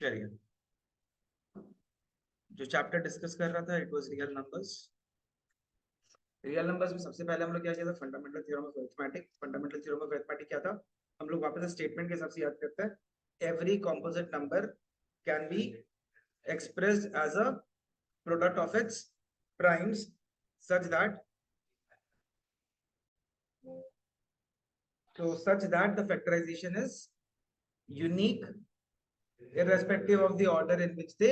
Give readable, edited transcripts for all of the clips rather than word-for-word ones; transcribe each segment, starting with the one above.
चलिए, जो chapter discuss कर रहा था it was real numbers. Real numbers में सबसे पहले हम लोग क्या किया था, fundamental theorem of arithmetic. Fundamental theorem of arithmetic क्या था, हम लोग वापस स्टेटमेंट के हिसाब से याद करते हैं। Every composite number can be expressed as a product of its primes such that the factorization is unique irrespective of the order in which they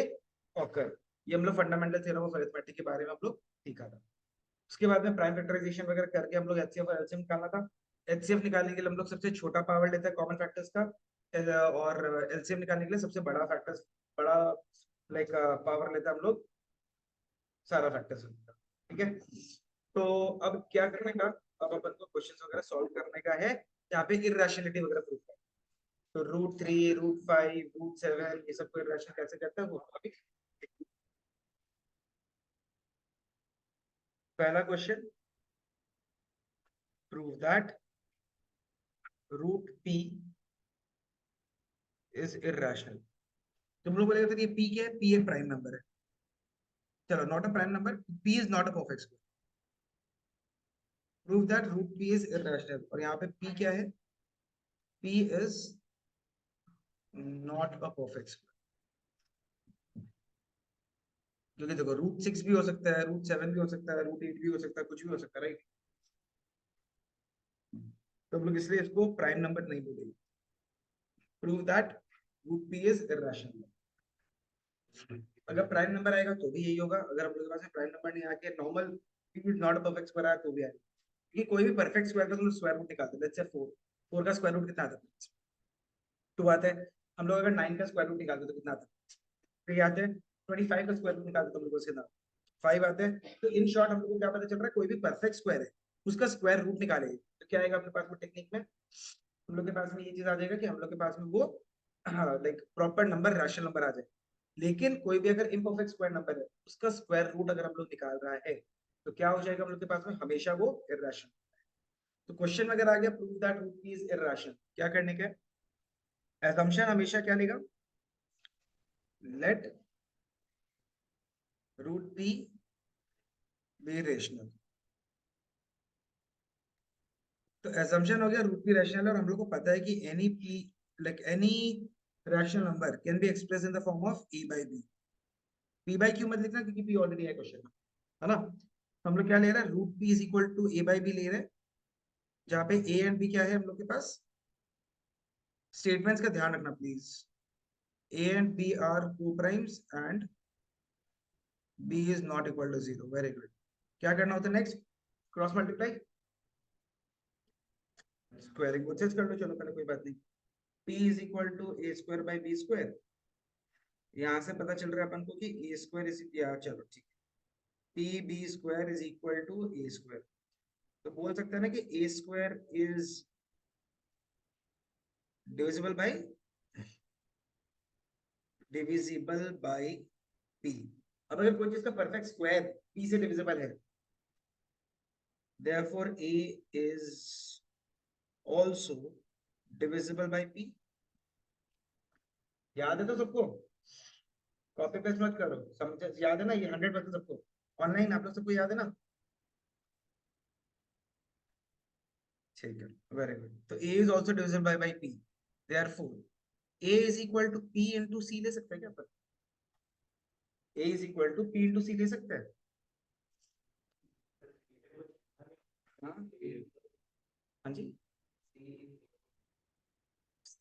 occur। ये हम लोग फंडामेंटल थ्योरम ऑफ अरिथमेटिक के बारे में हम लोग सीखा था। उसके बाद में प्राइम फैक्टराइजेशन वगैरह करके हम लोग एचसीएफ और एलसीएम निकालना था। एचसीएफ निकालने के लिए हम लोग सबसे छोटा पावर लेते हैं कॉमन फैक्टर्स का, और एलसीएम निकालने के लिए सबसे बड़ा फैक्टर्स, बड़ा लाइक पावर लेते हैं हम लोग सारा फैक्टर्स का। ठीक है, तो अब क्या करने का, अब अपन को क्वेश्चंस वगैरह सॉल्व करने का है, यहाँ पे इररेशनलिटी वगैरह प्रूव करना। तो √3, √5, √7 ये सब को इररेशनल कैसे करते हैं वो अभी। पहला question, prove that √p is irrational. तुम लोग बोलेगा सर ये p क्या है, p एक प्राइम नंबर है। चलो, not a prime number, p is not a perfect square. Prove that √p is irrational, और यहाँ पे p क्या है, p is not a perfect square. क्योंकि देखो √6 भी हो सकता है, √7 भी हो सकता है, √8 भी हो सकता है, कुछ भी हो सकता है, राइट। तो हम लोग इसलिए इसको प्राइम नंबर नहीं बोलेंगे। Prove that √p is irrational. अगर प्राइम नंबर आएगा तो भी यही होगा, अगर हम लोग के पास प्राइम नंबर नहीं आके normal p is not a perfect square आया तो भी आएगा। क्योंकि कोई भी परफेक्ट स्क्वायर का तुम स्क्वायर रूट निकालते हैं, लेट्स से 4, 4 का स्क्वायर रूट कितना आता है, 2 आता है। हम लोग अगर 9 का स्क्वायर रूट निकालते तो कितना आता है, 3 आते हैं। 25 का स्क्वायर रूट निकालते तो हम लोग उसके कितना, 5 आते हैं। तो इन शॉर्ट हम लोग को क्या पता चल रहा है, कोई भी परफेक्ट स्क्वायर है उसका स्क्वायर रूट निकालेंगे तो क्या आएगा अपने पास में टेक्निक में, हम लोग के पास में ये चीज आ जाएगा कि हम लोग के पास में वो like proper number, rational number आ जाए। लेकिन कोई भी अगर इम्परफेक्ट स्क्वायर नंबर है उसका स्क्वायर रूट अगर हम लोग निकाल रहा है तो क्या हो जाएगा हम लोग के पास में, हमेशा वो इररेशनल। तो क्वेश्चन अगर आ गया prove that √p is irrational, क्या करने का, असम्पशन हमेशा क्या लेगा, लेट √p बी रेशनल। तो assumption हो गया √p रैशनल है, और हम लोग को पता है कि any p like any rational number can be express in the form of a by b। p by q मत लिखना क्योंकि p ऑलरेडी है क्वेश्चन में, है ना। हम लोग क्या ले रहे हैं, √p is equal to a by b ले रहे हैं, जहाँ पे a एंड b क्या है हम लोग के पास। स्टेटमेंट्स का ध्यान रखना please, a and b are coprimes and b is not equal to 0। Very good. क्या करना होता है next, cross multiply, squaring process कर लो, चलो पहले कोई बात नहीं। p is equal to a square by b square, यहाँ से पता चल रहा है अपन को कि a स्क्वायर इज, या चलो ठीक है, p b square is equal to A square. तो बोल सकते हैं ना कि a square is divisible by p। अब अगर कोई चीज का परफेक्ट स्क्वायर p से डिविजिबल है, therefore a is also divisible by p। याद है तो सबको, कॉपी पेस्ट मत करो, समझ याद है ना, ये 100% सबको ऑनलाइन आप लोग सबको याद है ना। ठीक है, वेरी गुड। तो a is also divisible by p, therefore a is equal to p into c ले सकते हैं क्या अपन, a is equal to p into c ले सकते हैं। हाँ, हाँ जी, c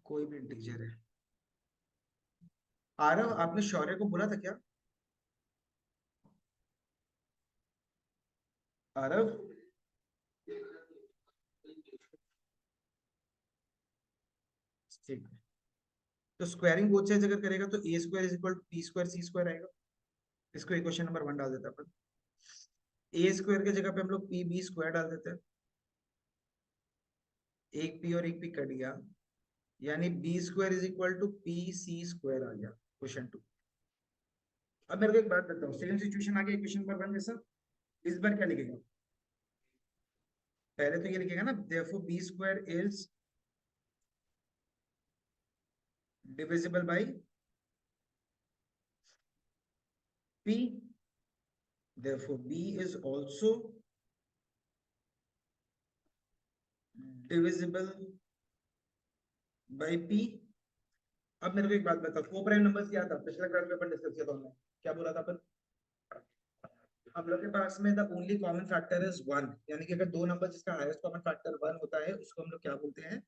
कोई भी इंटीजर है। आरव, आपने शौर्य को बोला था क्या, आरव। ठीक है, तो स्क्वायरिंग बोथ साइड्स अगर करेगा तो a square is equal to p square c square आएगा। इसको इक्वेशन नंबर 1 डाल देते हैं अपन। a स्क्वायर की जगह पे हम लोग p b स्क्वायर डाल देते हैं, एक p और एक p कट गया, यानी b square is equal to p c square आ गया क्वेश्चन 2। अब मेरे को एक बात बताओ, सेम सिचुएशन आ गया क्वेश्चन नंबर 1 जैसा, इस बार क्या लिखेगा, पहले तो ये लिखेगा ना, therefore b square is divisible by p, therefore b is also divisible by p. अब मेरे को एक बात बता, को प्राइम नंबर्स क्या था पिछले क्लास में अपन डिस्कस किया था हमने, क्या बोला था अपन? हम लोग के पास में the only common factor is one, यानी कि अगर दो नंबर जिसका हाईएस्ट कॉमन फैक्टर वन होता है उसको हम लोग क्या बोलते हैं?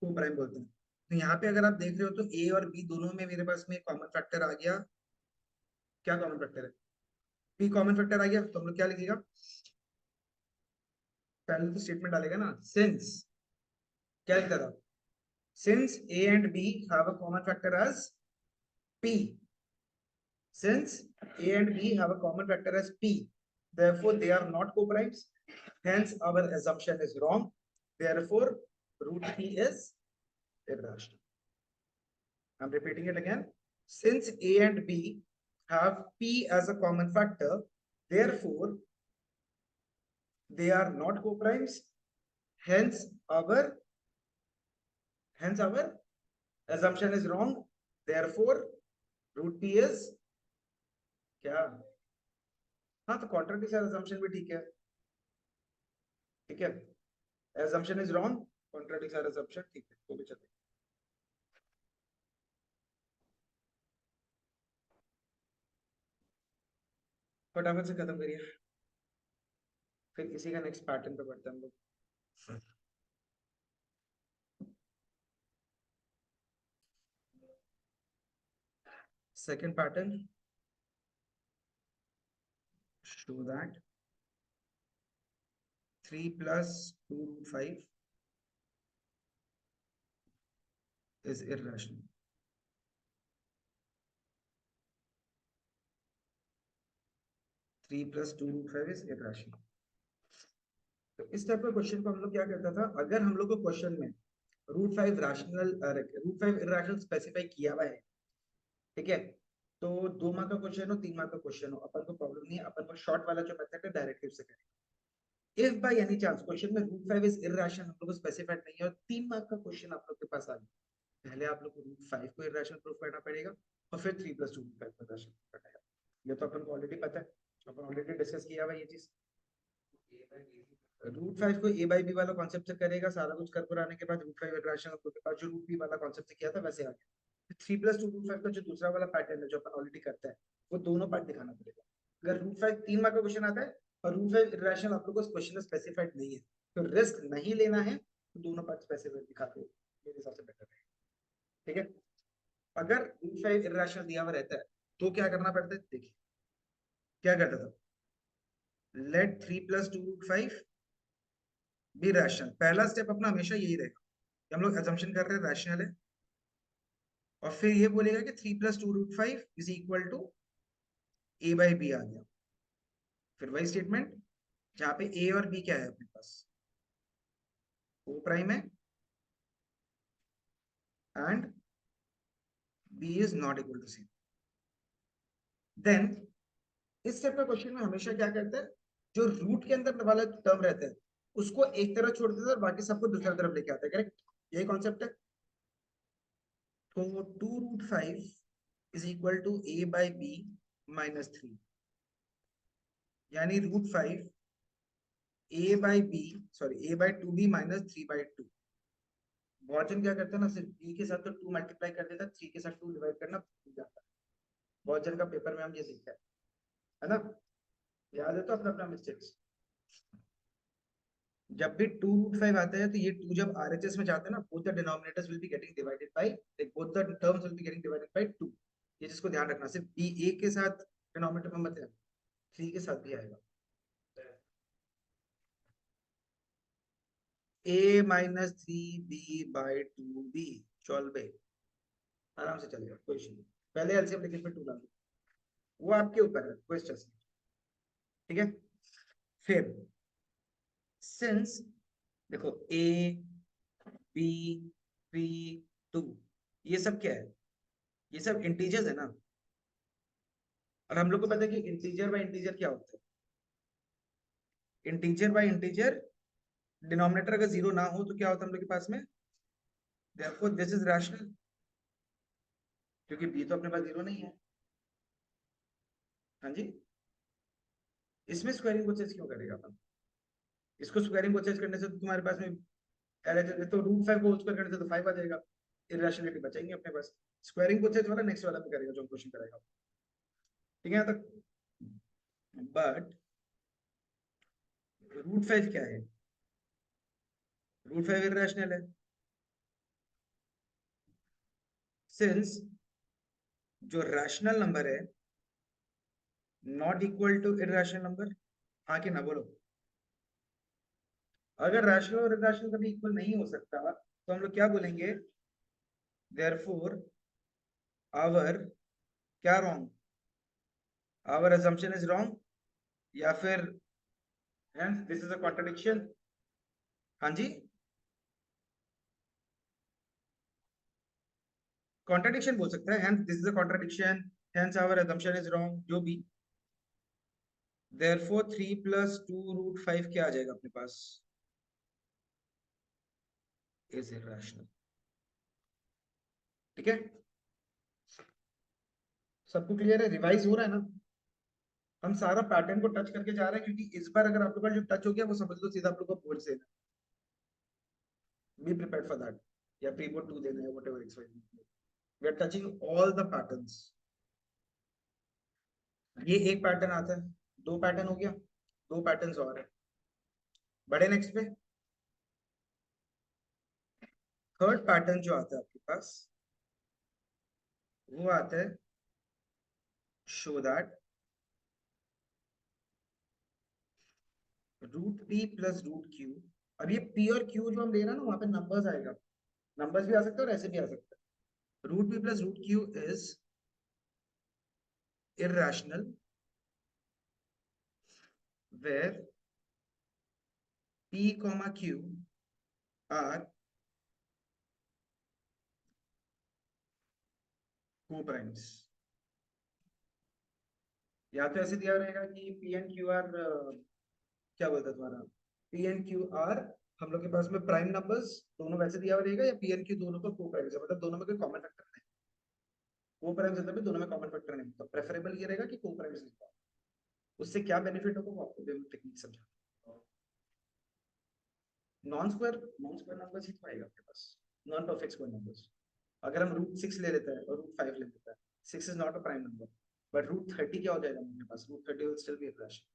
को प्राइम बोलते हैं। तो यहाँ पे अगर आप देख रहे हो तो ए और बी दोनों में मेरे पास में कॉमन फैक्टर आ गया। क्या कॉमन फैक्टर है? पी कॉमन फैक्टर आ गया, तो हम लोग क्या लिखेगा? पहले तो स्टेटमेंट डालेगा ना, सिंस, क्या लिखता था? Since a and b have a common factor as p, since a and b have a common factor as p, therefore they are not co-primes, hence our assumption is wrong, therefore root p is irrational. I'm repeating it again. Since a and b have p as a common factor, therefore they are not co-primes, hence our assumption is wrong, therefore root p is क्या? हाँ, तो contradiction assumption भी ठीक है, ठीक है। assumption is wrong, contradicts our assumption, ठीक है, तो भी चलेगा। फटाफट से खत्म करिए, फिर किसी का नेक्स्ट पैटर्न पे बढ़ते हैं हम लोग। Second pattern, show that 3 plus 2 root 5 is irrational. 3 plus 2 root 5 is irrational. तो इस टाइप का क्वेश्चन को हम लोग क्या करता था, अगर हम लोग को क्वेश्चन में root 5 rational root 5 irrational specify किया हुआ है, ठीक है, तो 2 मार्क का क्वेश्चन हो 3 मार्क का क्वेश्चन हो, अपन को प्रॉब्लम नहीं है, अपन को शॉर्ट वाला जो मेथड है डायरेक्टिव से करेंगे। If by any chance question में रूट 5 इज इरैशनल हम लोग को स्पेसिफाइड नहीं है और 3 मार्क का क्वेश्चन आप लोग के पास आ गया, पहले आप लोग को रूट 5 को इरैशनल प्रूफ करना पड़ेगा और फिर 3 + 2 रूट 5 को इरैशनल प्रूफ करना है। ये तो अपन को ऑलरेडी पता है, अपन ऑलरेडी डिस्कस किया हुआ ये चीज। रूट 5 को a बाई बी वाला कॉन्सेप्ट से करेगा, सारा कुछ कर कर आने के बाद रूट 5 इटरेशन आपके पास जो रूट बी वाला कॉन्सेप्ट से किया था वैसे आ गया। 3 + 2 रूट 5 का जो दूसरा वाला पैटर्न है जो अपन ऑलरेडी करता है, वो दोनों पार्ट दिखाना पड़ेगा। अगर रूट 5 3 मार्क का क्वेश्चन आता है और रूट 5 इटरेशन आप लोग को क्वेश्चन में स्पेसिफाइड नहीं है, तो रिस्क नहीं लेना है, तो दोनों पार्ट स्पेसिफाइड दिखाते हो, मेरे हिसाब से बेटर है, ठीक है। अगर रूट 5 इटरेशन दिया हुआ रहता है तो क्या करना पड़ता है, देखिए क्या करता था, लेट 3 + 2 रूट 5 बी रैशनल। पहला स्टेप अपना हमेशा यही रहेगा कि हम लोग assumption कर रहे हैं रैशनल है, और फिर ये बोलेगा कि 3 + 2 root 5 is equal to a by B आ गया। फिर वही स्टेटमेंट जहां पे a और b क्या है अपने पास, o प्राइम है and b is not equal to c। Then इस स्टेप का क्वेश्चन में हमेशा क्या करते हैं, जो रूट के अंदर वाला टर्म रहता है उसको एक तरफ छोड़ देता है और बाकी सबको दूसरी तरफ लेके आता है, करेक्ट, यही कॉन्सेप्ट है। तो 2 root 5 is equal to a by b -3, यानी root 5 a by b, sorry a by 2b -3/2। बहुत क्या करता है ना, सिर्फ b के साथ तो 2 मल्टीप्लाई कर देता है, 3 के साथ 2 डिवाइड करना भूल जाता है। बहुत का पेपर में हम ये सीखा है ना, याद है तो अपना अपना मिस्टेक्स। जब भी 2 रूट 5 आता है तो ये 2 जब RHS में जाते हैं ना, both the denominators will be getting divided by, like both the terms will be getting divided by 2। ये जिसको ध्यान रखना, सिर्फ b a के साथ डिनोमिनेटर में मत है, 3 के साथ भी आएगा। a -3b/2b 12 आराम से चलेगा, कोई इशू नहीं। पहले एलसीएम लेके फिर 2 ला दो, वो आपके ऊपर है, कोई स्ट्रेस नहीं, ठीक है। फिर सिंस देखो a b 3 2 ये सब क्या है, ये सब इंटीजर्स है ना, और हम लोग को पता है कि इंटीजर बाय इंटीजर क्या होता है, इंटीजर बाय इंटीजर डिनोमिनेटर अगर 0 ना हो तो क्या होता है हम लोग के पास में, therefore this is rational। क्योंकि बी तो अपने पास जीरो नहीं है। हाँ जी, इसमें स्क्वायरिंग प्रोसेस क्यों करेगा अपन? इसको स्क्वायरिंग प्रोसेस करने से तो तुम्हारे पास में LHS तो रूट फाइव को होल स्क्वायर करने से तो फाइव आ जाएगा, इरेशनलिटी बचेंगे अपने पास। स्क्वायरिंग प्रोसेस वाला नेक्स्ट वाला भी करेगा जो क्वेश्चन करेगा, ठीक है यहाँ तक। बट रूट फाइव क्या है? रूट फाइव इरेशनल है, सिंस जो रैशनल नंबर है not equal to irrational number. हाँ कि ना बोलो? अगर रैशनल और इरेशनल कभी इक्वल नहीं हो सकता तो हम लोग क्या बोलेंगे? देयरफॉर आवर क्या wrong? Our assumption is wrong, या फिर hence this is a contradiction। हाँ जी, कॉन्ट्रडिक्शन बोल सकता है, hence this is a contradiction, hence our assumption is wrong, जो भी। therefore 3 plus 2 root 5 क्या आ जाएगा अपने पास? is irrational। ठीक है, सबको क्लियर है? रिवाइज हो रहा है ना? हम सारा पैटर्न को टच करके जा रहे हैं, क्योंकि इस बार अगर आप लोग का जो टच हो गया वो समझ लो सीधा आप लोग का बोर्ड से बी प्रिपेयर्ड फॉर दैट, या प्री बोर्ड 2 देना है, whatever X Y. We are touching all the patterns. ये एक पैटर्न आता है, दो पैटर्न हो गया, दो पैटर्न्स और है। बड़े नेक्स्ट पे थर्ड पैटर्न जो आता है आपके पास, वो आता है show that root P plus root q. अब ये पी और क्यू जो हम ले रहे हैं ना, वहां पे नंबर्स आएगा, नंबर्स भी आ सकता है और ऐसे भी आ सकता है। Root P plus root q is irrational where p comma q are co-primes। या तो ऐसे दिया रहेगा कि पी एंड क्यू आर, क्या बोलता है तुम्हारा, पी एंड क्यू आर हम लोग के पास में प्राइम नंबर्स, दोनों वैसे दिया हुआ रहेगा, या पी एंड क्यू दोनों को को प्राइम है, मतलब दोनों में कोई कॉमन फैक्टर नहीं। को प्राइम मतलब भी दोनों में कॉमन फैक्टर नहीं, तो प्रेफरेबल ये रहेगा कि को प्राइम लिखा। उससे क्या बेनिफिट होगा वो आपको टेक्निक समझा। नॉन स्क्वायर नंबर्स ही तो आएगा आपके पास, नॉन परफेक्ट स्क्वायर नंबर्स। अगर हम रूट 6 ले लेते हैं और रूट 5 ले लेते हैं, 6 is not a prime number, but root 30 क्या हो जाएगा हमारे पास? Root 30 will still be rational.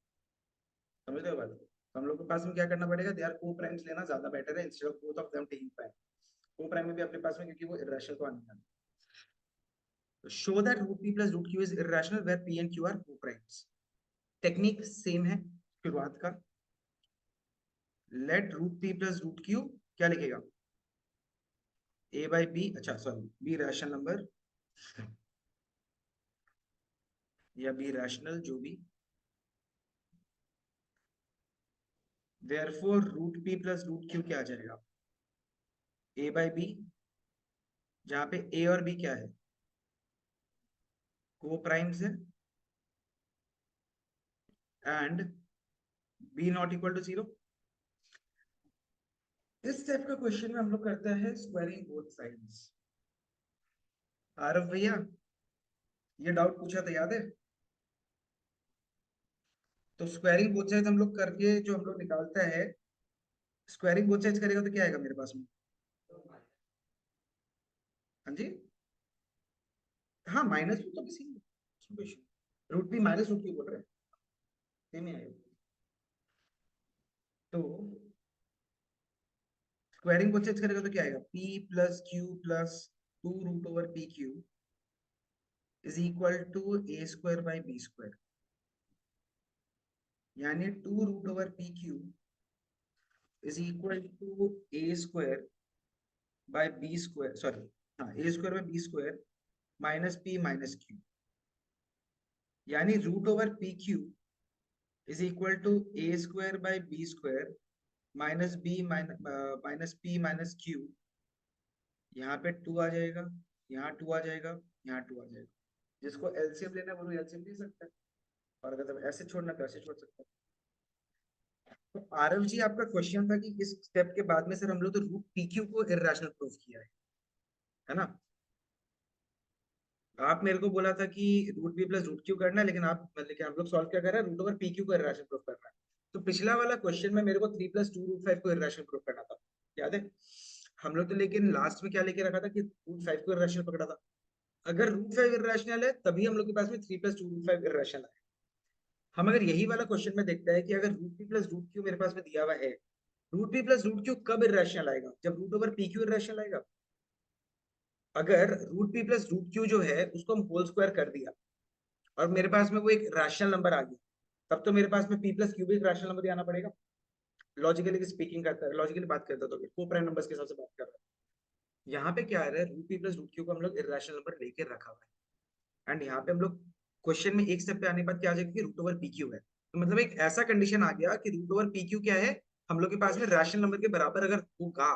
समझ रहे हो बात? तो हम लोग के पास में क्या करना पड़ेगा? दे आर को प्राइम्स लेना ज्यादा बेटर है, instead of both of them taking prime. को प्राइम में भी अपने पास में, क्योंकि वो इरेशनल तो आने वाला है। Show that root P plus root q is irrational where p and q are coprimes. Technique same है शुरुआत का। Let root P plus root q क्या लिखेगा? ए बाई बी, अच्छा सॉरी, बी रैशनल नंबर या b rational जो भी। Therefore root P plus root q क्या आ जाएगा? ए बाई बी, जहां पे ए और बी क्या है? को प्राइम्स है, and b not equal to zero. इस टाइप का क्वेश्चन में हम लोग करते हैं स्क्वायरिंग बोथ साइड्स। आरफ भैया, ये डाउट पूछा था याद है? तो स्क्वायरिंग बोथ साइड्स हम लोग करके जो हम लोग निकालता है, स्क्वायरिंग बोथ साइड्स करेगा तो क्या आएगा मेरे पास में? हाँ जी, हाँ माइनस भी तो किसी रूट भी माइनस रूट की बोल रहे हैं, सेम ही आएगा। तो स्क्वायरिंग बोथ साइड्स करेगा तो क्या आएगा? p plus Q plus 2 root over P Q is equal to A square by B square. यानी 2 root over P Q is equal to A square by B square, sorry, हाँ A square by B square minus P minus Q. यानी root over P Q is equal to A square by B square minus B minus P minus Q. यहाँ पे 2 आ जाएगा, यहाँ 2 आ जाएगा, यहाँ 2 आ जाएगा। जिसको एलसीएम लेना है वो एलसीएम ले सकता है, और अगर ऐसे छोड़ना तो ऐसे छोड़ सकता है। तो आरव जी, आपका क्वेश्चन था कि इस स्टेप के बाद में सर हम लोग तो रूट पी क्यू को इरेशनल प्रूफ किया है ना? आप मेरे को बोला था कि root P plus root q करना है, लेकिन आप मतलब कि आप लोग सॉल्व क्या कर रहे हैं, रूट ओवर पी क्यू का इरेशनल प्रूफ कर रहा है। तो पिछला वाला क्वेश्चन में मेरे को 3 + 2 √5 को इरेशनल प्रूफ करना था, याद है? हम लोग तो लेकिन लास्ट में क्या लेके रखा था कि √5 को इरेशनल पकड़ा था। अगर √5 इरेशनल है तभी हम लोग के पास में 3 + 2 √5 इरेशनल है। हम अगर यही वाला क्वेश्चन में देखते हैं कि अगर root P plus root q मेरे पास में दिया हुआ है, root P plus root q कब इरेशनल आएगा? जब root over P q irrational आएगा। अगर root P plus root q जो है उसको हम होल स्क्वायर कर दिया और मेरे पास में वो एक रैशनल नंबर आ गया, तब तो मेरे पास में पी प्लस क्यू भी एक रैशनल नंबर आना पड़ेगा। लॉजिकली स्पीकिंग करता है, लॉजिकली बात करता है, तो को प्राइम नंबर्स के हिसाब से बात कर रहा है। यहाँ पे क्या आ रहा है, root P plus root q को हम लोग इरेशनल नंबर लेके रखा हुआ है, एंड यहाँ पे हम लोग क्वेश्चन में एक स्टेप पे आने के बाद क्या आ जाएगा कि रूट ओवर पी क्यू है। तो मतलब एक ऐसा कंडीशन आ गया कि रूट ओवर पी क्यू क्या है, हम लोग के पास में रैशनल नंबर के बराबर अगर होगा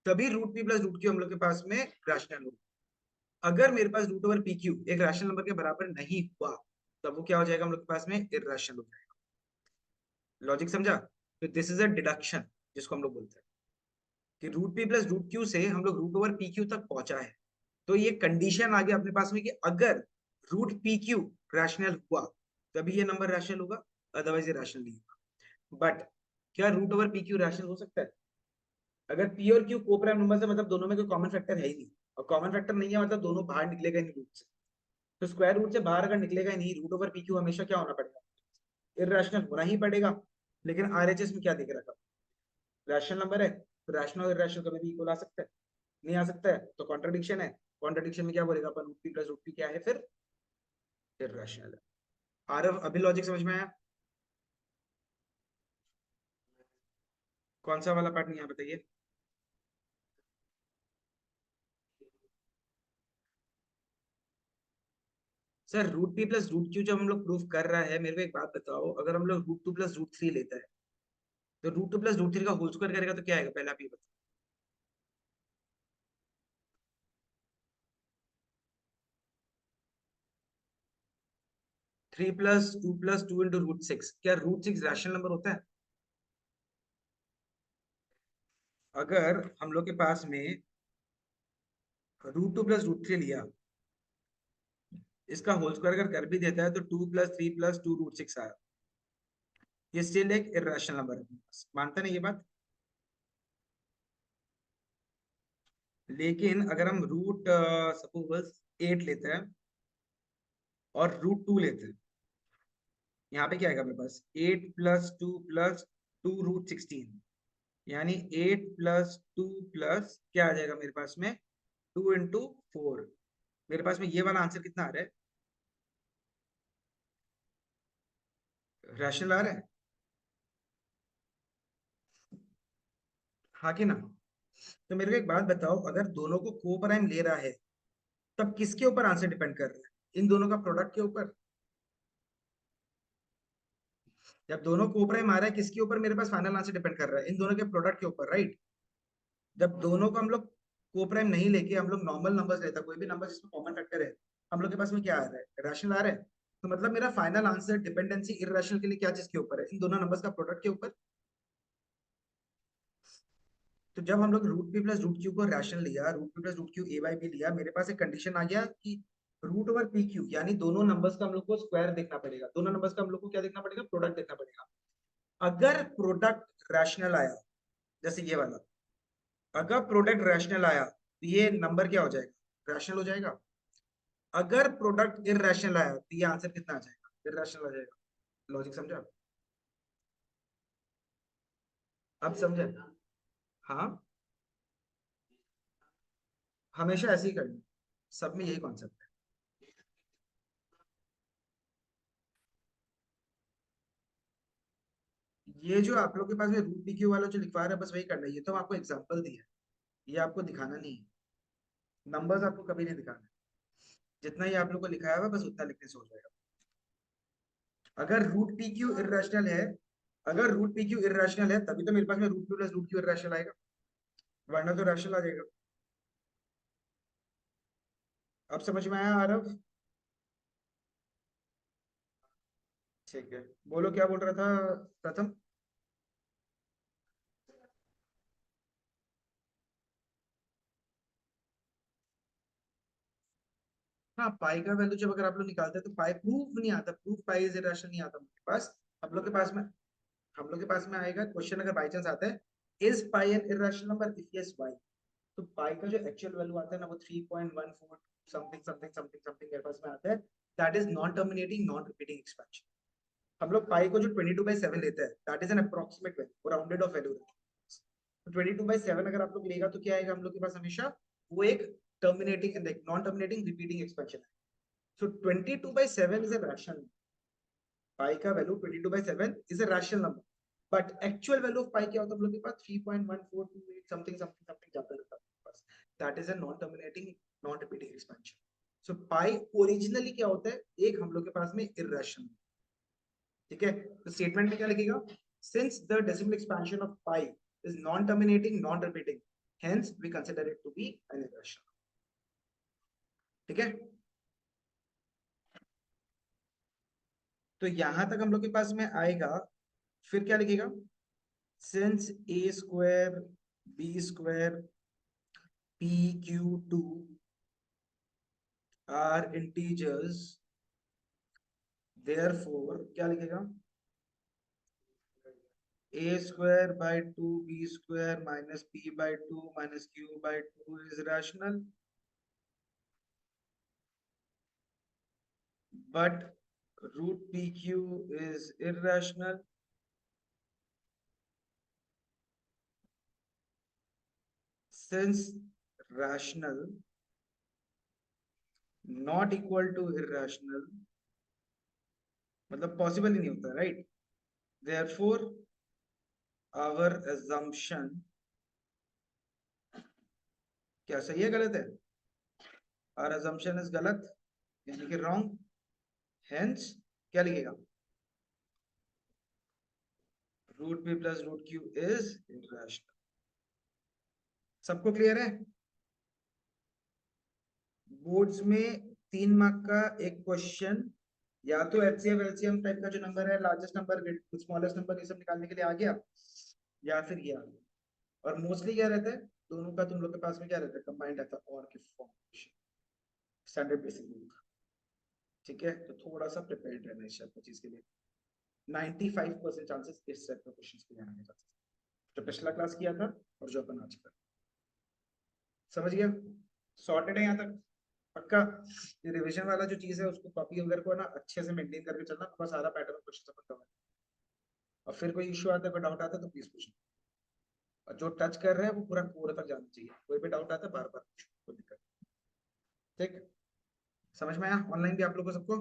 तभी root P plus root q हम लोग के पास में रैशनल होगा। अगर मेरे पास रूट ओवर पी क्यू एक रैशनल नंबर के बराबर नहीं हुआ, तब वो क्या हो जाएगा हम लोग के पास में इररेशनल हो जाएगा। लॉजिक समझा? तो दिस इज अ डिडक्शन, जिसको हम लोग बोलते हैं कि root P plus root q से हम लोग रूट ओवर पी क्यू तक पहुंचा है। तो ये कंडीशन आ गया अपने पास में कि अगर रूट पी क्यू रैशनल हुआ तभी ये नंबर रैशनल होगा, अदरवाइज ये रैशनल नहीं होगा। बट क्या root over P q rational हो सकता है? अगर पी और क्यू को प्राइम नंबर है मतलब दोनों में कोई कॉमन फैक्टर है ही नहीं, और कॉमन फैक्टर नहीं है मतलब दोनों बाहर निकलेगा नहीं रूट से। तो स्क्वायर रूट से बाहर अगर निकलेगा ही नहीं, रूट ओवर पी क्यू हमेशा क्या होना पड़ेगा, इररेशनल होना ही पड़ेगा। लेकिन आरएचएस में क्या दिख रखा, रैशनल नंबर है, तो रैशनल और इररेशनल कभी भी इक्वल आ सकता है? नहीं आ सकता है, तो कॉन्ट्रडिक्शन है। कॉन्ट्रडिक्शन में क्या बोलेगा अपन, root P plus root P क्या है फिर, इररेशनल है। आरव अभी लॉजिक समझ में आया? कौन सा वाला पार्ट नहीं आया बताइए? Sir root P plus root q जब हम लोग प्रूफ कर रहा है, मेरे को एक बात बताओ, अगर हम लोग √2 + √3 लेता है, तो √2 + √3 का होल स्क्वायर करेगा तो क्या आएगा, पहले आप ये बताओ। 3 + 2 + 2 × √6, क्या √6 रैशनल नंबर होता है? अगर हम लोग के पास में √2 + √3 लिया, इसका होल स्क्वायर अगर कर भी देता है तो 2 + 3 + 2 √6 आया, ये स्टिल एक इरेशनल नंबर है। मानता नहीं ये बात? लेकिन अगर हम रूट सपोज 8 लेते हैं और √2 लेते हैं, यहाँ पे क्या आएगा मेरे पास, 8 + 2 + 2 √16, यानी 8 + 2 प्लस क्या आ जाएगा मेरे पास में, 2 × 4। मेरे पास में ये वाला आंसर कितना आ रहा है, रैशनल आ रहा है? हाँ कि ना? तो मेरे को एक बात बताओ, अगर दोनों को को प्राइम ले रहा है तब किसके ऊपर आंसर डिपेंड कर रहा है, इन दोनों का प्रोडक्ट के ऊपर? जब दोनों को प्राइम आ रहा है, किसके ऊपर मेरे पास फाइनल आंसर डिपेंड कर रहा है, इन दोनों के प्रोडक्ट के ऊपर, राइट? जब दोनों को हम लोग को प्राइम नहीं लेके हम लोग नॉर्मल नंबर्स लेता, कोई भी नंबर जिसमें कॉमन फैक्टर है, हम लोग के पास में क्या आ रहा है, रैशनल आ रहा है। तो मतलब मेरा फाइनल आंसर डिपेंडेंसी इररेशनल के लिए क्या चीज के ऊपर है, इन दोनों नंबर्स का प्रोडक्ट के ऊपर। तो जब हम लोग root P plus root q को रैशनल लिया, root P plus root q a by b लिया, मेरे पास एक कंडीशन आ गया कि रूट ओवर पी क्यू, यानी दोनों नंबर्स का हम लोग को स्क्वायर देखना पड़ेगा, दोनों नंबर्स का हम लोग को क्या देखना पड़ेगा, प्रोडक्ट देखना पड़ेगा। अगर प्रोडक्ट रैशनल आया, जैसे ये वाला, अगर प्रोडक्ट रैशनल आया तो ये नंबर क्या हो जाएगा, रैशनल हो जाएगा। अगर प्रोडक्ट इररेशनल आया तो ये आंसर कितना आ जाएगा, इररेशनल आ जाएगा। लॉजिक समझा? अब समझे? हाँ, हमेशा ऐसे ही करना, सब में यही कॉन्सेप्ट है। ये जो आप लोग के पास में रूट पी क्यू वाला जो लिखवा रहा है, बस वही करना है, ये तो हम आपको एग्जांपल दिया है, ये आपको दिखाना नहीं है, नंबर्स आपको कभी नहीं दिखाना है। जितना ही आप लोग को लिखाया हुआ है, बस उतना लिखने से हो जाएगा। अगर रूट पी क्यू इररेशनल है, अगर रूट पी क्यू इररेशनल है तभी तो मेरे पास में root P plus root q irrational आएगा, वरना तो रैशनल आ जाएगा। अब समझ में आया आरव? ठीक है, बोलो क्या बोल रहा था प्रथम? हाँ, पाई का वैल्यू जब अगर आप लोग निकालते हैं तो पाई प्रूफ नहीं आता, प्रूफ पाई इज इरेशनल नहीं आता मेरे पास। हम लोग के पास में हम लोग के पास में आएगा क्वेश्चन, अगर बाई चांस आता है is pi an irrational number, if yes why, तो पाई का जो एक्चुअल वैल्यू आता है ना वो 3.14 समथिंग समथिंग समथिंग समथिंग मेरे पास में आता है। That is non terminating non repeating expansion. हम लोग पाई को जो 22/7 लेते हैं that is an approximate value, rounded off value. तो 22/7 अगर आप लोग लेगा तो क्या आएगा हम लोग के पास हमेशा, वो एक terminating non terminating repeating expansion है। So 22/7 is a rational, pi का value 22/7 is a rational number, but actual value of pi क्या होता है हम लोग के पास 3.1428 समथिंग समथिंग समथिंग जाता रहता है। That is a non terminating non repeating expansion. So pi originally क्या होता है, एक हम लोग के पास में इरेशनल, ठीक है। तो स्टेटमेंट में क्या लिखेगा, since the decimal expansion of pi is non terminating non repeating, hence we consider it to be an irrational, ठीक है। तो यहां तक हम लोग के पास में आएगा, फिर क्या लिखेगा, since A square B square P Q two are integers, therefore क्या लिखेगा, A square by 2 B square minus P by 2 minus Q by 2 is rational, but root pq is irrational since rational not equal to irrational, मतलब possible ही नहीं होता, right. therefore our assumption, क्या सही है गलत है, our assumption is गलत यानी कि wrong, hence क्या लिखेगा, root p plus root q is irrational। सबको क्लियर है। बोर्ड्स में 3 मार्क का एक क्वेश्चन, या तो एचसीएफ एलसीएम टाइप का जो नंबर है, लार्जेस्ट नंबर स्मॉलेस्ट नंबर, ये सब निकालने के लिए आ गया, या फिर ये आ गया। और मोस्टली क्या रहता है, दोनों का तुम लोग के पास में क्या रहता है, कंबाइंड रहता है, और के फॉर्म, स्टैंडर्ड बेसिक रूल, ठीक है। तो थोड़ा सा प्रिपेयर्ड रहना इस चीज के लिए। 95% चांसेस इस सेट में क्वेश्चंस के आने के, जो पिछला क्लास किया था और जो अपन आज कर, समझ गया, सॉर्टेड है यहाँ तक पक्का। ये रिवीजन वाला जो चीज है उसको कॉपी वगैरह को ना अच्छे से मेंटेन करके चलना, आपका सारा पैटर्न क्वेश्चन अपन कवर। और फिर कोई इशू आता है, कोई डाउट आता है तो प्लीज पूछना, और जो टच कर रहे हैं वो पूरा कोर तक जाना चाहिए, कोई भी डाउट आता है बार बार पूछो, कोई दिक्कत, ठीक। समझ में आया ऑनलाइन भी आप लोगों को सबको,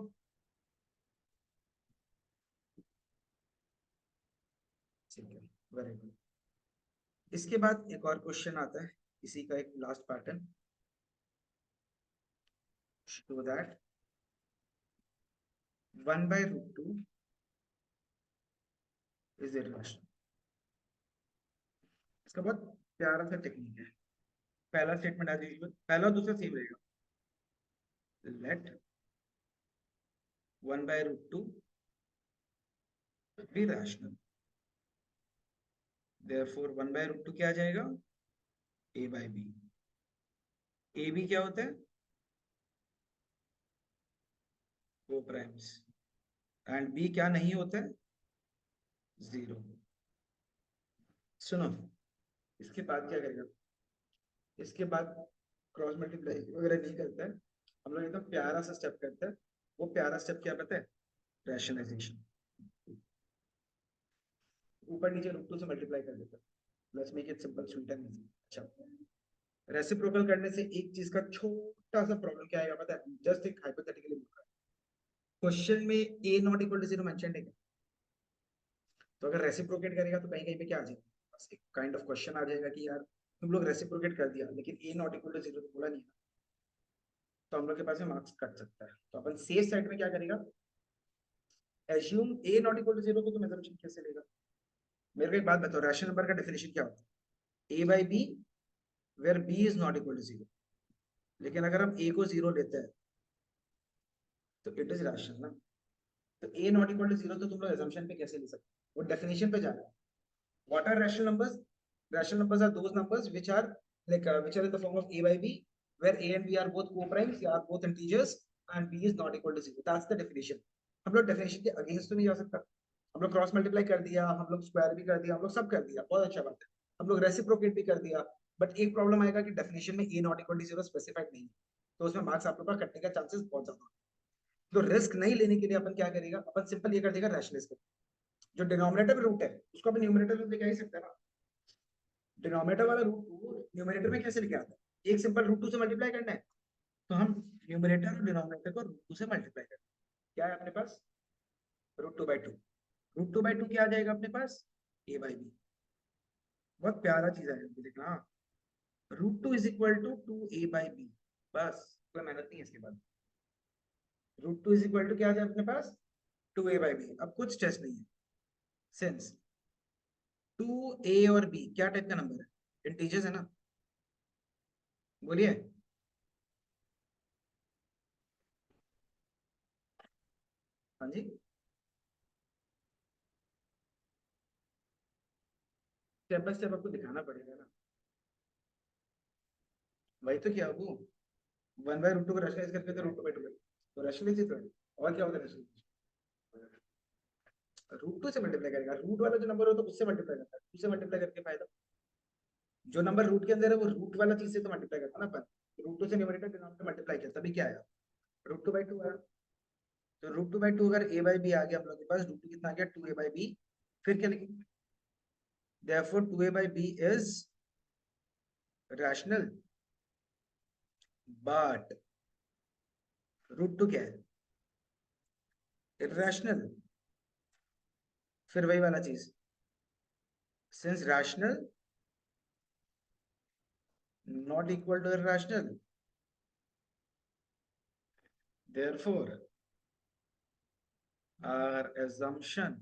ठीक है, वेरी गुड। इसके बाद एक और क्वेश्चन आता है, इसी का एक last pattern, show that 1/√2 is irrational. इसका बहुत प्यारा सा टेक्निक है। पहला स्टेटमेंट आज यूजुअल, पहला और दूसरा सेम रहेगा, लेट 1/√2 बी रैशनल, देयरफॉर 1/√2 क्या आ जाएगा, a by b। A b क्या होता है, को प्राइम्स, एंड बी क्या नहीं होता है, जीरो। सुनो, इसके बाद क्या करेगा, इसके बाद क्रॉस मल्टीप्लाई वगैरह नहीं करता है, हम लोग एकदम प्यारा सा स्टेप करते हैं। वो प्यारा स्टेप क्या पता है, रैशनलाइजेशन। ऊपर नीचे रूट 2 से मल्टीप्लाई कर देता है, let's make it simple sweet and easy. अच्छा, रेसिप्रोकल करने से एक चीज का छोटा सा प्रॉब्लम क्या आएगा पता है, जस्ट एक हाइपोथेटिकली क्वेश्चन में A not equal to zero mention है, तो अगर रेसिप्रोकेट करेगा तो कहीं कहीं पे क्या आ जाएगा, बस एक काइंड ऑफ क्वेश्चन आ जाएगा कि यार तुम लोग रेसिप्रोकेट कर दिया लेकिन ए नॉट इक्वल टू जीरो तो बोला नहीं, तो हम लोग के पास में मार्क्स कट सकता है। तो अपन सेफ साइड में क्या करेगा, assume a not equal to zero, को तुम एजम्पशन कैसे लेगा। मेरे को एक बात बताओ, रैशनल नंबर का डेफिनेशन क्या होता है, A by B where B is not equal to zero. लेकिन अगर हम ए को जीरो लेते हैं तो इट इज रैशनल ना। तो ए नॉट इक्वल टू जीरो तो तुम लोग एजम्पशन पे कैसे ले सकते हो, वो डेफिनेशन पे जा रहा है। What are rational numbers? Rational numbers are those numbers which are which are in the form of a by b, where a and b are both co-primes, they are both integers, and b is not equal to 0. That's the definition. हम लोग definition के against तो नहीं जा सकता. हम लोग cross multiply कर दिया, हम लोग स्क्वायर भी कर दिया, हम लोग सब कर दिया, बहुत अच्छा बात है. हम लोग रेसिप्रोकेट भी कर दिया, बट एक प्रॉब्लम आएगा कि डेफिनेशन में a not equal to 0 specified नहीं है, तो उसमें मार्क्स आप लोग का कटने का चांसेस बहुत ज्यादा. तो रिस्क नहीं लेने के लिए अपन क्या करेगा, अपन सिंपल ये कर देगा रैशनलाइज कर. जो डिनोमिनेटर में रूट है उसको अपन न्यूमरेटर में लेके आ ही सकते हैं ना. डिनोमिनेटर वाला रूट को न्यूमरेटर में कैसे लेके आता है, एक सिंपल रूट 2 से मल्टीप्लाई करना है, तो हम न्यूमरेटर और डिनोमिनेटर को रूट 2 से मल्टीप्लाई करते हैं. क्या है अपने पास, रूट 2 बाई 2. रूट 2 बाई 2 क्या आ जाएगा अपने पास, a बाई बी. बहुत प्यारा चीज है देखना. Root 2 is equal to 2a by b. बस कोई मेहनत नहीं है इसके बाद. रूट 2 इज इक्वल टू क्या आ जाए अपने पास, 2a बाई बी. अब कुछ टेस्ट नहीं है, सिंस 2a और b क्या टाइप का नंबर है, इंटीजर्स है ना. बोलिए. हाँ जी. स्टेप बाय स्टेप आपको दिखाना पड़ेगा ना. वही तो क्या वो 1 बाय रूट 2 को रैशनलाइज करके तो रूट 2 बाई 2 तो रैशनलाइज ही तो है. और क्या होता है रैशनलाइज, रूट 2 से मल्टीप्लाई करेगा, रूट वाला जो नंबर हो तो उससे मल्टीप्लाई करता है, उससे मल्टीप्लाई करके फायदा. जो नंबर रूट के अंदर है वो रूट वाला चीज से तो मल्टीप्लाई करता है ना अपन. रूट 2 से न्यूमरेटर डिनोमिनेटर मल्टीप्लाई किया तभी क्या आया, रूट 2 बाई 2 आया. तो रूट 2 बाई 2 अगर a बाई बी आ गया हम लोग के पास, रूट 2 कितना आ गया 2a बाई बी. फिर क्या लिखेंगे, therefore 2a by b is rational, but root 2 क्या है, irrational. फिर वही वाला चीज, since rational not equal to irrational, therefore our assumption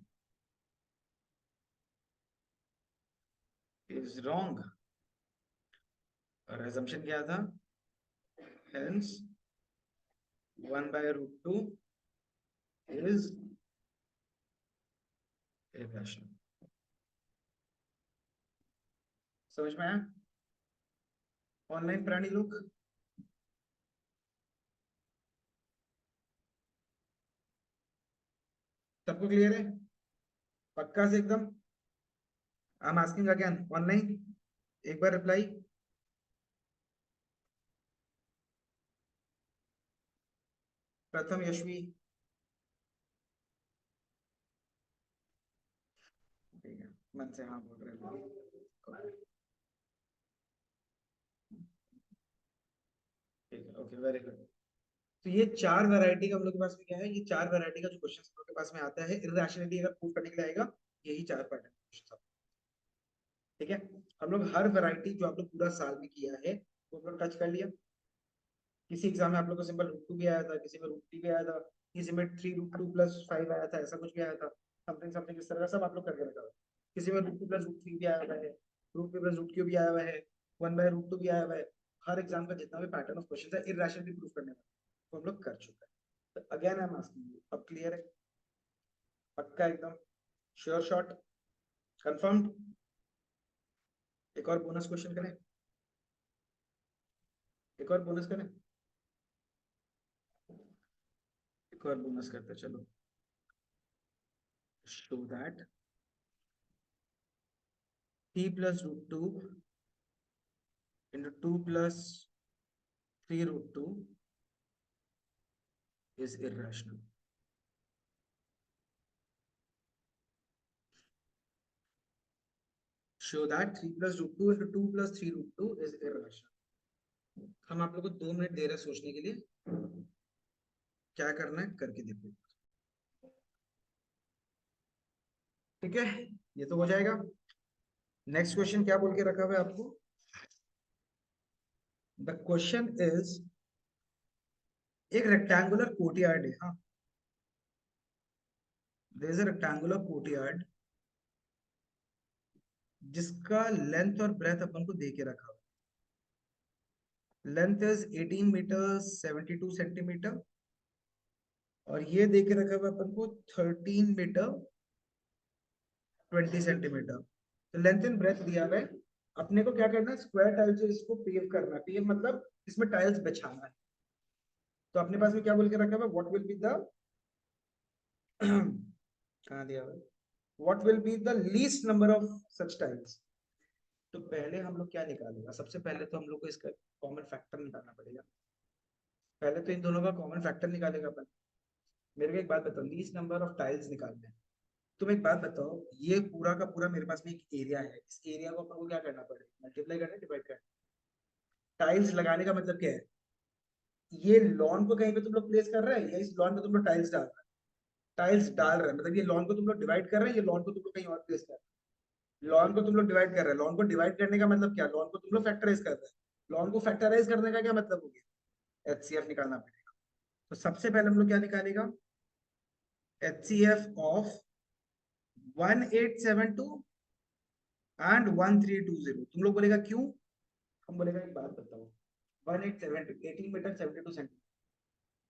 is wrong. और assumption क्या था, hence 1 by root 2 is irrational. समझ में आया ऑनलाइन प्राणी लोग, सबको क्लियर है पक्का से एकदम. I am asking again online, एक बार रिप्लाई. प्रथम यशवी, ठीक है मन से हाँ बोल रहे हैं. ठीक है ओके वेरी गुड. तो ये चार वैरायटी का हम लोग के पास में क्या है, ये चार वैरायटी का जो क्वेश्चन हम लोग के पास में आता है इररेशनलिटी अगर प्रूव करने के लिए आएगा, यही चार पैटर्न क्वेश्चन. ठीक है. हम लोग हर वैरायटी जो आप लोग पूरा साल में किया है वो हम लोग टच कर लिया. किसी एग्जाम में आप लोग को सिंपल रूट 2 भी आया था, किसी में रूट 3 भी आया था, किसी में 3 रूट 2 प्लस 5 आया था, ऐसा कुछ भी आया था, समथिंग समथिंग इस तरह का सब आप लोग करके रखा था. किसी में रूट 2 प्लस रूट 3 भी आया हुआ है, रूट 2 प्लस रूट क्यू भी आया हुआ है, 1 बाय रूट 2 भी आया हुआ है. हर एग्जाम का जितना भी पैटर्न ऑफ क्वेश्चन है इररेशनलिटी प्रूव करने का वो हम लोग कर चुके हैं. तो again I am asking you, अब क्लियर है पक्का एकदम श्योर शॉट कंफर्म्ड. एक और बोनस क्वेश्चन करें, एक और बोनस करें, एक और बोनस करते चलो. Show that t plus root 2 into 2 plus 3 root 2 is irrational. Show that 3 plus root 2 into 2 plus 3 root 2 is irrational. हम आप लोग को 2 मिनट दे रहे हैं सोचने के लिए, क्या करना है करके देखो. ठीक है ये तो हो जाएगा. नेक्स्ट क्वेश्चन क्या बोल के रखा हुआ है आपको, द क्वेश्चन इज एक रेक्टेंगुलर कोर्टयार्ड है. हाँ there is a rectangular courtyard जिसका लेंथ और ब्रेथ अपन को दे के रखा हुआ. लेंथ इज 18 मीटर 72 सेंटीमीटर और ये दे के रखा हुआ अपन को 13 मीटर 20 सेंटीमीटर. तो लेंथ एंड ब्रेथ दिया हुआ है. अपने को क्या करना है, स्क्वायर टाइल से इसको पेव करना है. पेव मतलब इसमें टाइल्स बिछाना है. तो अपने पास में क्या बोल के रखा हुआ है, व्हाट विल बी द कहाँ दिया हुआ है, what will be the least number of such tiles. तो पहले हम लोग क्या निकालेगा, सबसे पहले तो हम लोग को इसका कॉमन फैक्टर निकालना पड़ेगा। पहले तो इन दोनों का कॉमन फैक्टर निकालेगा अपन। मेरे को एक बात बताओ, लीस्ट नंबर ऑफ टाइल्स निकालना है। तुम एक बात बताओ, ये पूरा का पूरा मेरे पास में एक एरिया है, इस एरिया को अपन को क्या करना पड़ेगा, मल्टीप्लाई करना, डिवाइड करना। टाइल्स लगाने का मतलब क्या है, ये लॉन को कहीं पे तुम लोग प्लेस कर रहे हैं या इस लॉन पे तुम लोग टाइल्स डाल रहे हैं। टाइल्स डाल रहे हैं मतलब ये लॉन को तुम लोग डिवाइड कर रहे हैं, ये लॉन को तुम लोग कहीं और प्लेस कर रहे हैं। लॉन को तुम लोग डिवाइड कर रहे हैं, लॉन को डिवाइड करने का मतलब क्या, लॉन को तुम लोग फैक्टराइज कर रहे हैं। लॉन को फैक्टराइज करने का क्या मतलब हो गया, एचसीएफ निकालना पड़ेगा। तो सबसे पहले हम लोग क्या निकालेगा, एचसीएफ ऑफ 1872 एंड 1320। तुम लोग बोलेगा क्यों, हम बोलेगा एक बात बताओ, 1872 18 मीटर 72 सेंटीमीटर,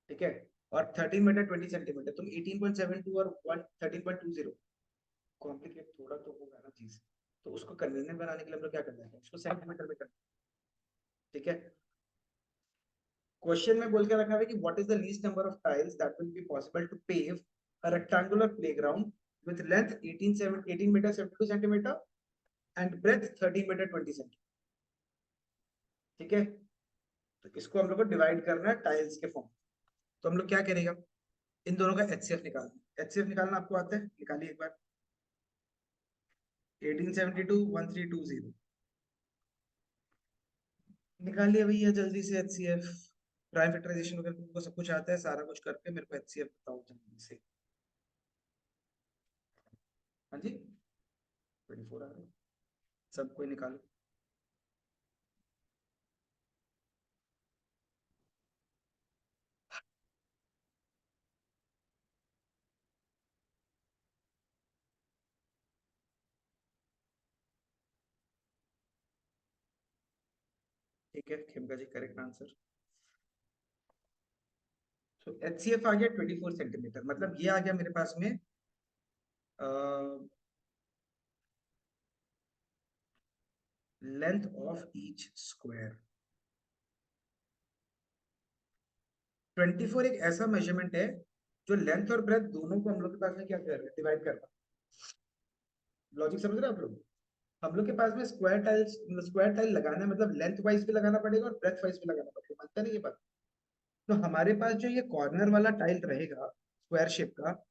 ठीक है, और 13 मीटर 20 सेंटीमीटर, तुम 18.72 और 13.20, कॉम्प्लिकेट थोड़ा तो होगा ना चीज। तो उसको कन्वीनियंट बनाने के लिए हम लोग क्या करना है, उसको सेंटीमीटर में करना है, ठीक है। क्वेश्चन में बोल के रखा है कि what is the least number of tiles that will be possible to pave a rectangular playground with length 18 meter 72 centimeter and breadth 13 meter 20 centimeter, ठीक है। तो इसको हम लोग को डिवाइड करना है टाइल्स के फॉर्म। तो हम लोग क्या करेगा, इन दोनों का एचसीएफ निकालना। एचसीएफ निकालना आपको आता है, निकालिए एक बार। 1872 1320 निकालिए भैया जल्दी से एचसीएफ। प्राइम फैक्टराइजेशन वगैरह तुमको सब कुछ आता है, सारा कुछ करके मेरे को एचसीएफ बताओ जल्दी से। हाँ जी, 24 आ रहा है, सब कोई निकालो। ठीक है, खेमका जी करेक्ट आंसर। सो एचसीएफ आ गया 24 सेंटीमीटर, मतलब ये आ गया मेरे पास में लेंथ ऑफ ईच स्क्वायर। 24 एक ऐसा मेजरमेंट है जो लेंथ और ब्रेथ दोनों को हम लोग के पास में क्या कर रहे हैं, डिवाइड कर रहा है। लॉजिक समझ रहे हैं आप लोग, हम लोग के पास में स्क्वायर टाइल लगाना है, मतलब लेंथ वाइज भी लगाना पड़ेगा और ब्रेथ वाइज भी लगाना पड़ेगा, मानता नहीं ये बात। तो हमारे पास जो ये कॉर्नर वाला टाइल रहेगा स्क्वायर शेप का,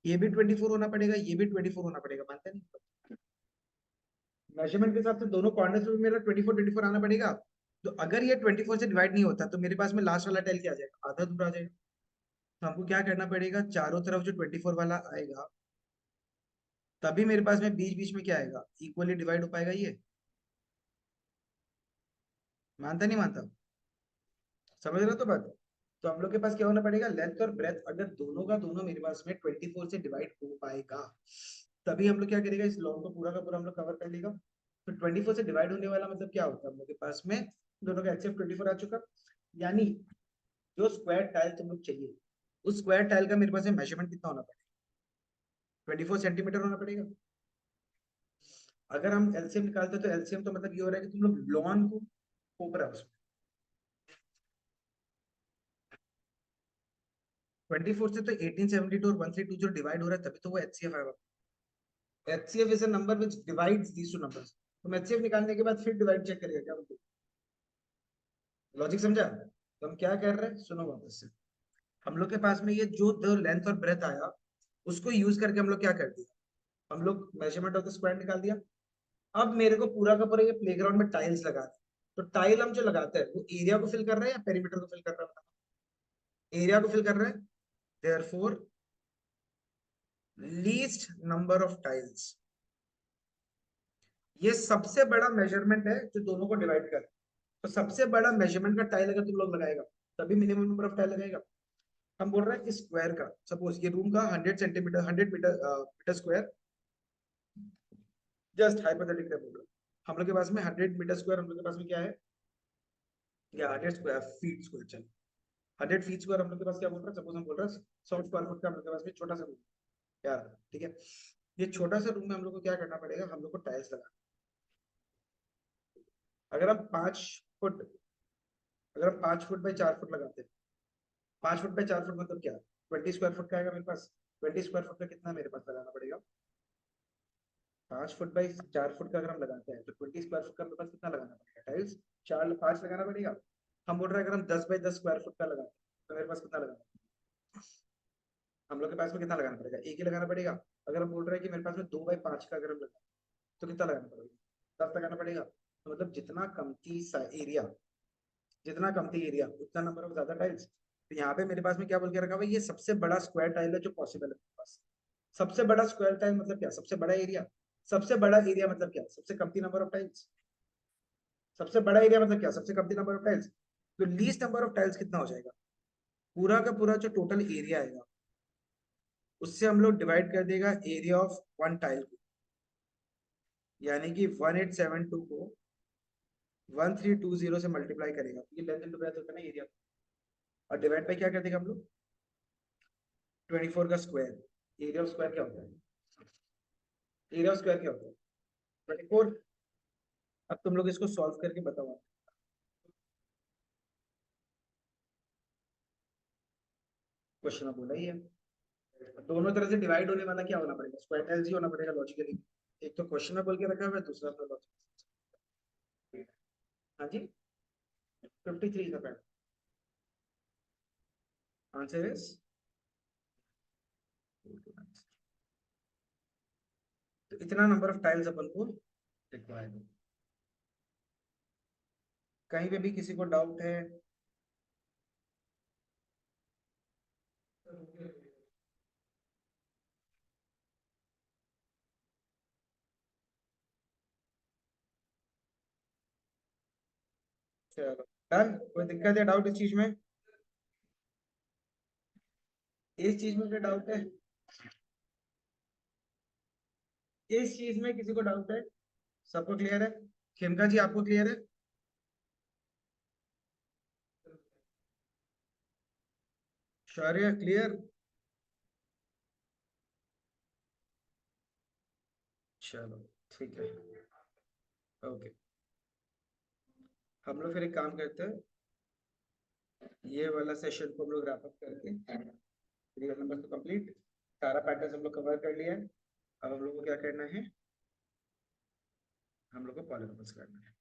ये भी 24 होना पड़ेगा, ये भी 24 होना पड़ेगा, मानते नहीं। मेजरमेंट के हिसाब से दोनों कॉर्नर्स में मेरा 24 आना पड़ेगा। तो अगर ये 24 से डिवाइड नहीं होता तो मेरे पास में लास्ट वाला टाइल क्या आ जाएगा, आधा दूर आ जाएगा। तो हमको क्या करना पड़ेगा, चारों तरफ जो 24 वाला आएगा, तभी मेरे पास में बीच बीच में क्या आएगा, इक्वली डिवाइड हो पाएगा ये। मानता नहीं मानता, समझ रहे हो तो बात। तो हम लोग के पास क्या होना पड़ेगा, लेंथ और ब्रेथ अगर दोनों का दोनों मेरे पास में 24 से डिवाइड हो पाएगा, तभी हम लोग क्या करेगा, इस लॉन्ग को पूरा का पूरा हम लोग कवर कर लेगा। तो 24 से डिवाइड होने वाला मतलब क्या होता है, हम लोग के पास में दोनों का एक्सेप्ट 24 आ चुका। यानी जो स्क्वायर टाइल तुम लोग चाहिए, उस स्क्वायर टाइल का मेरे पास में मेजरमेंट कितना होना पड़ेगा, 24 सेंटीमीटर होना पड़ेगा। अगर हम एलसीएम निकालते हैं तो एलसीएम तो मतलब ये हो रहा है कि तुम लोग लॉन को ऊपर है उसमें 24 से, तो 1872 और 132 जो डिवाइड हो रहा है तभी तो वो एचसीएफ आएगा। HCF is a number which divides these two numbers. तो एचसीएफ निकालने के बाद फिर डिवाइड चेक करेगा, क्या बोलते, लॉजिक समझा। तो हम क्या कर रहे हैं, सुनो वापस से। हम लोग के पास में ये जो द लेंथ और ब्रेथ आया, उसको यूज करके हम लोग क्या कर दिया, हम लोग मेजरमेंट ऑफ द स्क्वायर निकाल दिया। अब मेरे को पूरा का पूरा ये प्लेग्राउंड में टाइल्स लगा दी। तो टाइल हम जो लगाते हैं वो एरिया को फिल कर रहे हैं या पेरीमीटर को फिल कर रहे हैं, एरिया को फिल कर रहे हैं। Therefore least number of tiles, ये सबसे बड़ा मेजरमेंट है जो दोनों को डिवाइड कर। तो सबसे बड़ा मेजरमेंट का टाइल अगर तुम लोग लगाएगा, तभी मिनिमम नंबर ऑफ टाइल लगेगा। हम बोल रहे हैं कि स्क्वायर का, सपोज ये रूम का 100 centimetre 100 metre metre square, just hypothetically बोल रहा हूं। हम लोग के पास में 100 मीटर स्क्वायर, हम लोग के पास में क्या है, या 100 फीट स्क्वायर, चल 100 फीट स्क्वायर हम लोग के पास क्या बोल रहा है, सपोज हम बोल रहे हैं 100 स्क्वायर फुट का हम लोग के पास में छोटा सा रूम यार, ठीक है। ये छोटा सा रूम में हम लोग को क्या करना पड़ेगा, हम लोग को टाइल्स लगाना। अगर हम 5 फुट, अगर हम 5 फुट बाई 4 फुट लगाते हैं, 5 फुट बाय 4 फुट मतलब क्या, 20 स्क्वायर फुट का आएगा मेरे पास। 20 स्क्वायर फुट का कितना मेरे पास लगाना पड़ेगा, 5 फुट बाई 4 फुट का अगर हम लगाते हैं तो 20 स्क्वायर फुट का मेरे पास कितना लगाना पड़ेगा, टाइल्स 4 5 लगाना पड़ेगा। हम बोल रहे हैं अगर हम 10 बाई 10 स्क्वायर फुट का लगाते हैं तो मेरे पास कितना लगाना पड़ेगा, हम लोग के पास में कितना लगाना पड़ेगा, एक ही लगाना पड़ेगा। अगर हम बोल रहे हैं कि मेरे पास में 2 बाई 5 का अगर हम लगाए तो कितना लगाना पड़ेगा, 10 लगाना पड़ेगा। तो मतलब जितना कमती एरिया, जितना कमती एरिया उतना नंबर ऑफ ज्यादा टाइल्स। तो यहाँ पे मेरे पास में क्या बोल के रखा हुआ है, ये सबसे बड़ा स्क्वायर टाइल है जो पॉसिबल है मेरे पास। सबसे बड़ा स्क्वायर टाइल मतलब क्या, सबसे बड़ा एरिया। सबसे बड़ा एरिया मतलब क्या, सबसे कमती नंबर ऑफ टाइल्स। सबसे बड़ा एरिया मतलब क्या, सबसे कमती नंबर ऑफ टाइल्स। तो लीस्ट नंबर ऑफ टाइल्स कितना हो जाएगा, पूरा का पूरा जो टोटल एरिया आएगा उससे हम लोग डिवाइड कर देगा एरिया ऑफ वन टाइल को, यानी कि 1872 को 1320 से मल्टीप्लाई करेगा, ये लेंथ इनटू ब्रेड्थ होता है ना एरिया, और डिवाइड बाय क्या कर देगा हम लोग, 24 का स्क्वायर। एरिया ऑफ स्क्वायर क्या होता है, एरिया ऑफ स्क्वायर क्या होता है, 24। अब तुम लोग इसको सॉल्व करके बताओ। क्वेश्चन में बोला ही है, दोनों तरह से डिवाइड होने वाला क्या होना पड़ेगा, स्क्वायर टाइल्स ही होना पड़ेगा लॉजिकली। एक तो क्वेश्चन में बोल के रखा हुआ है, दूसरा अपना लॉजिक। हाँ जी, 53 का पैटर्न, आंसर इज। तो इतना नंबर ऑफ टाइल्स अपन को रिक्वायर्ड है। कहीं पे भी किसी को डाउट है, चलो डन, कोई दिक्कत है डाउट इस चीज में, इस चीज में कोई डाउट है, इस चीज में किसी को डाउट है, सबको क्लियर है, खेमका जी आपको क्लियर है, शौर्य क्लियर। चलो ठीक है, ओके। हम लोग फिर एक काम करते हैं, ये वाला सेशन को हम लोग रैप अप करके, रियल नंबर तो कंप्लीट, सारा पैटर्न हम लोग कवर कर लिया है। अब हम लोग को क्या करना है, हम लोग को पॉलिनॉमियल्स करना है।